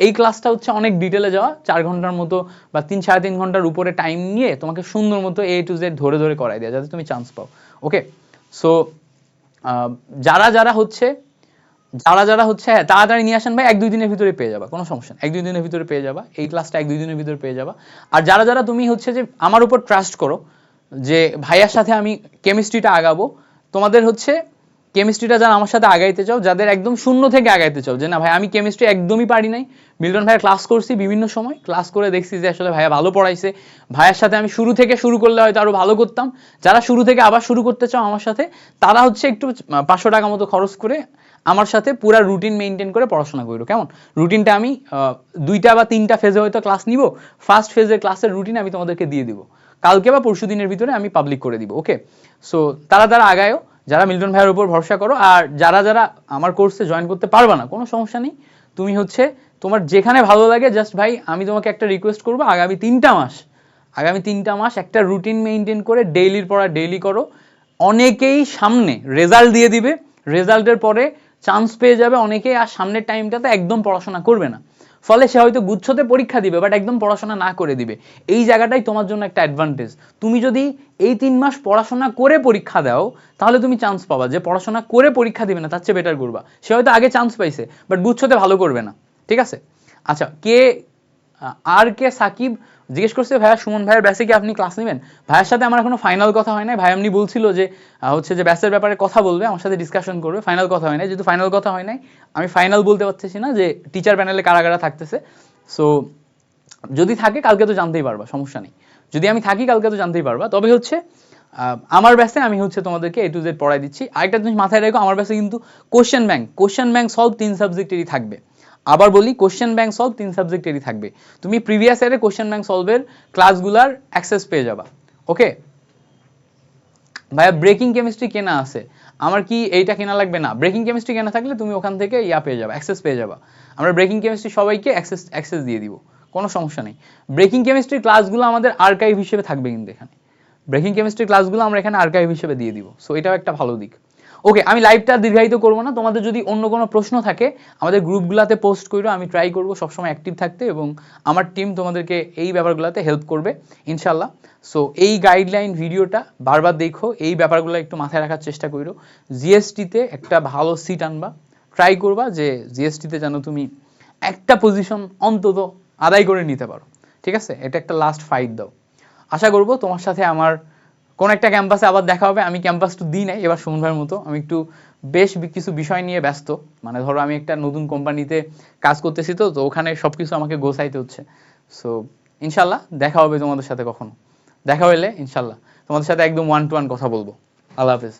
এই ক্লাসটা হচ্ছে অনেক ডিটেলে যাওয়া, 4 ঘন্টার মতো বা 3-3.5 ঘন্টার উপরে টাইম নিয়ে তোমাকে সুন্দর মতো A to Z ধরে করাই দেওয়া, যাতে তুমি চান্স পাও। ওকে, সো যারা হচ্ছে হ্যাঁ তাড়াতাড়ি নিয়ে আসেন ভাই, 1-2 দিনের ভিতরে পেয়ে যাবা, কোনো সমস্যা নেই, 1-2 দিনের ভিতরে পেয়ে যাবা, এই ক্লাসটা 1-2 দিনের ভিতরে পেয়ে যাবা। আর যারা তুমি হচ্ছে যে আমার উপর ট্রাস্ট করো যে ভাইয়ার সাথে আমি কেমিস্ট্রিটা আগাবো, তোমাদের হচ্ছে কেমিস্ট্রিটা যারা আমার সাথে আগাইতে চাও, যাদের একদম শূন্য থেকে আগাইতে চাও, যে না ভাই আমি কেমিস্ট্রি একদমই পারি নাই, মিল্টন ভাইয়ের ক্লাস করছি, বিভিন্ন সময় ক্লাস করে দেখছি যে আসলে ভাইয়া ভালো পড়াইছে, ভাইয়ের সাথে আমি শুরু করলে হয়তো আরো ভালো করতাম, যারা শুরু থেকে আবার শুরু করতে চাও আমার সাথে, তারা হচ্ছে একটু 500 টাকা মতো খরচ করে আমার সাথে পুরা রুটিন মেইনটেইন করে পড়াশোনা করো। কেমন? রুটিনটা আমি 2টা বা 3টা ফেজে হয়তো ক্লাস নিব, ফার্স্ট ফেজের ক্লাসের রুটিন আমি তোমাদেরকে দিয়ে দিব, কালকে বা পরশু দিনের ভিতরে আমি পাবলিক করে দিব। ওকে, সো তারা আগায়ও, যারা মিল্টন ভাইয়ের উপর ভরসা করো। আর যারা আমার কোর্সে জয়েন করতে পারবে না, কোনো সমস্যা নেই, তুমি হচ্ছে তোমার যেখানে ভালো লাগে, জাস্ট ভাই আমি তোমাকে একটা রিকোয়েস্ট করবো, আগামী 3টা মাস একটা রুটিন মেইনটেইন করে ডেইলির পড়া ডেইলি করো। অনেকেই সামনে রেজাল্ট দিয়ে দিবে, রেজাল্টের পরে চান্স পেয়ে যাবে অনেকেই, আর সামনের টাইমটাতে একদম পড়াশোনা করবে না, ফলে সে হয়তো গুচ্ছতে পরীক্ষা দিবে বাট একদম পড়াশোনা না করে দিবে। এই জায়গাটাই তোমার জন্য একটা অ্যাডভান্টেজ। তুমি যদি এই 3 মাস পড়াশোনা করে পরীক্ষা দাও তাহলে তুমি চান্স পাবা, যে পড়াশোনা করে পরীক্ষা দিবে না তার চেয়ে বেটার করবা, সে হয়তো আগে চান্স পাইছে বাট গুচ্ছতে ভালো করবে না, ঠিক আছে? আচ্ছা, কে সাকিব জিজ্ঞেস করছে ভাইয়া সুমন ভাইয়ের ব্যাচে কি আপনি ক্লাস নেবেন? ভাইয়ের সাথে আমার এখনো ফাইনাল কথা হয় নাই, ভাই এমনি বলছিল যে হচ্ছে যে ব্যাচের ব্যাপারে কথা বলবে, আমার সাথে ডিসকাশন করবে, ফাইনাল কথা হয় নাই। যেহেতু ফাইনাল কথা হয় নাই, আমি ফাইনাল বলতে পারতেছি না যে টিচার প্যানেলে কারা কারা থাকতেছে। সো যদি থাকে কালকে তো জানতেই পারবা, সমস্যা নেই। যদি আমি থাকি কালকে তো জানতেই পারবা। তবে হচ্ছে আমার ব্যাচে আমি হচ্ছে তোমাদেরকে A to Z পড়াই দিচ্ছি। আরেকটা জিনিস মাথায় রেখো, আমার ব্যাচে কিন্তু কোশ্চেন ব্যাংক সলভ 3 সাবজেক্টেরই থাকবে। আবার বলি, কোশ্চেন ব্যাংক সলভ 3 সাবজেক্টেরই থাকবে। তুমি প্রিভিয়াস ইয়ারের কোশ্চেন ব্যাংক সলভের ক্লাসগুলার অ্যাক্সেস পেয়ে যাবা। ওকে ভাইয়া, ব্রেকিং কেমিস্ট্রি কেনা আছে, আমার কি এইটা কেনা লাগবে? না, ব্রেকিং কেমিস্ট্রি কেনা থাকলে তুমি ওখান থেকে পেয়ে যাবা, অ্যাক্সেস পেয়ে যাবা। আমরা ব্রেকিং কেমিস্ট্রি সবাইকে অ্যাক্সেস দিয়ে দিব, কোনো সমস্যা নেই। ব্রেকিং কেমিস্ট্রির ক্লাসগুলো আমাদের আর্কাইভ হিসেবে থাকবে কিন্তু এখানে, ব্রেকিং কেমিস্ট্রির ক্লাসগুলো আমরা এখানে আর্কাইভ হিসেবে দিয়ে দিব। সো এটাও একটা ভালো দিক। ওকে, আমি লাইভটা দীর্ঘায়িত করবো না। তোমাদের যদি অন্য কোনো প্রশ্ন থাকে আমাদের গ্রুপগুলোতে পোস্ট করো, আমি ট্রাই করবো সবসময় অ্যাক্টিভ থাকতে, এবং আমার টিম তোমাদেরকে এই ব্যাপারগুলোতে হেল্প করবে ইনশাল্লাহ। সো এই গাইডলাইন ভিডিওটা বারবার দেখো, এই ব্যাপারগুলো একটু মাথায় রাখার চেষ্টা করো। জিএসটিতে একটা ভালো সিট আনবা, ট্রাই করবা যে জিএসটিতে যেন তুমি একটা পজিশন অন্তত আদায় করে নিতে পারো। ঠিক আছে, এটা একটা লাস্ট ফাইট দাও। আশা করবো তোমার সাথে আমার কোন একটা ক্যাম্পাসে আবার দেখা হবে। আমি ক্যাম্পাস তো দিই নাই এবার সুমন ভাইয়ের মতো, আমি একটু বেশ কিছু বিষয় নিয়ে ব্যস্ত। মানে ধরো আমি একটা নতুন কোম্পানিতে কাজ করতেছি, তো ওখানে সবকিছু আমাকে গোছাইতে হচ্ছে। সো ইনশাল্লাহ দেখা হবে তোমাদের সাথে কখনো, দেখা হলে ইনশাল্লাহ তোমাদের সাথে একদম 1 to 1 কথা বলবো। আল্লাহ হাফেজ।